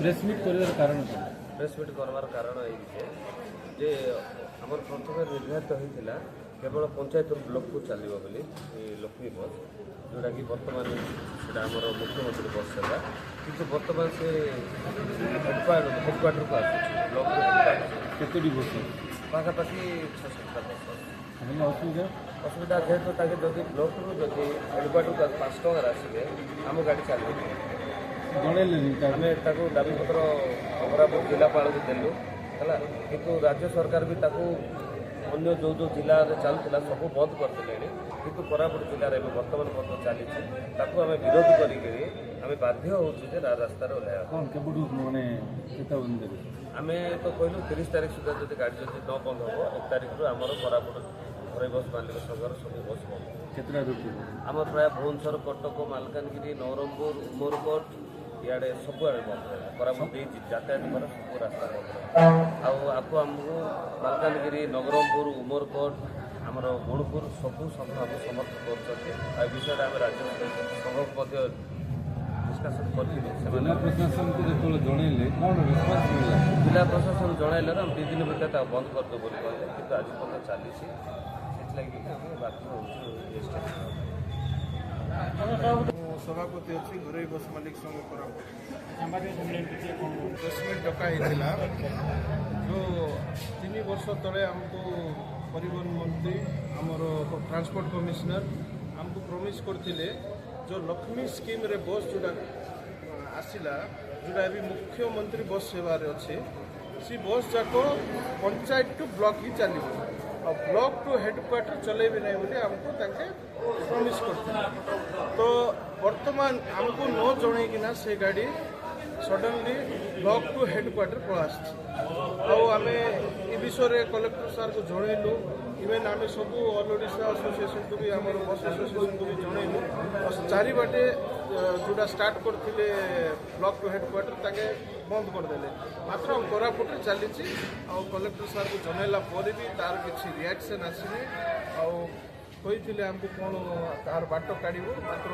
press meet कर कारण press meet करवार कारण ये आमर प्रथम निर्धारित होता केवल पंचायत ब्लॉक को चलो बोली लक्ष्मी बस जोटा कि बर्तमान से आमर मुख्यमंत्री बस सेवा किंतु बर्तमान से हेडक्वार्टर को आसूँ ब्लॉक केतोटी बस पाखापाखि 6-7 बस असुविधा असुविधा जेहेतु जदि ब्लॉक रू जदि हेडक्वार्टर को 5 टकर आसवे आम गाड़ी चलो जन आम दाबीपत्र कोरापुट जिलापाल को देलु है किंतु राज्य सरकार भी अन्य जो जो जिले में चलूला सब बंद करदे किंतु कोरापुट जिले में बर्तमान बंद चली आम विरोध करें बाध्य होचे रास्तार माने आम तो कहलु 30 तारीख सुधा जब गाड़ी जब न बंद हम 1 तारीख रू आमर कोरापुट घरे बस मालिक संघर सब बस बंद आम प्राय भुवनेश्वर कटक मालकानगिरी नवरंगपुर उमरकोट इे सबुआड़े बंद रहा कोरापुट यातायात कर सब रास्ता बंद रहा आपको आमको मालकानगिरी नवरंगपुर उमरकोट आमर गुणपुर सबू संघ आम समर्थन कर विषय आम राज्य संघ को डिस्कसन कर जिला प्रशासन को जो जनइले कौन रेस्पन्स मिला जिला प्रशासन जनइले हम 2 दिन भितर बंद करदे बोली कहले कि आज पर्यटन चली से बाध्य हो सभापति अच्छी घरोई बस मालिक संघ प्रेसमिट डका जो 3 वर्ष तले आमको परिवहन मंत्री आमर ट्रांसपोर्ट कमिशनर आमको प्रॉमिस करते जो लक्ष्मी स्कीम रे बस जोड़ा आसला जोड़ा भी मुख्यमंत्री बस सेवार अच्छे सी बस जाक पंचायत टू ब्लॉक ही चलो और ब्लॉक टू हेडक्वार्टर चलेबे नहीं बोले आमको प्रॉमिस करते तो वर्तमान आमको न जनईकिना से गाड़ी सडनली ब्लॉक टू हेडक्वार्टर पड़ा आम ए विषय कलेक्टर सार को जनइलु इवेन आम सब ऑल ओडिशा एसोसिएशन को भी आम बस एसोसिएशन को भी जनइलु और चारिबाटे जोड़ा स्टार्ट करते ब्लॉक टू हेडक्वार्टर ताके बंद करदे मात्र कोरापुट चली कलेक्टर सार को जनइला पर भी तार किसी रिएक्शन आसने आते आमको कौन तार बाट काढ़ मात्र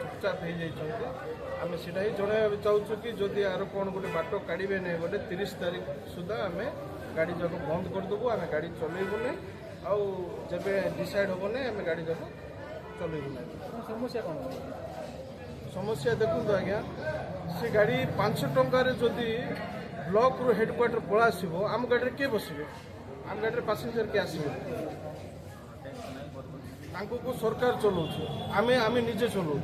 चुपचाप हो जाइए आम से जनइबा चाहूँ कि जदि यार कौन गोटे बाट काढ़े नहीं बोले 30 तारीख सुधा आम गाड़ी जाक बंद करदेबू आम गाड़ी चलेबूनी आउ जब डिसाइड हम ना आम गाड़ी जाक चलेबूना समस्या कौन समस्या देखो आज्ञा से गाड़ी 500 टंकार जदि ब्लॉक रू हेडक्वार्टर पड़ा आसो आम गाड़ी किए बसबे आम गाड़ी पैसेंजर किए आसबे को सरकार चलाऊ आमे निजे चलाऊ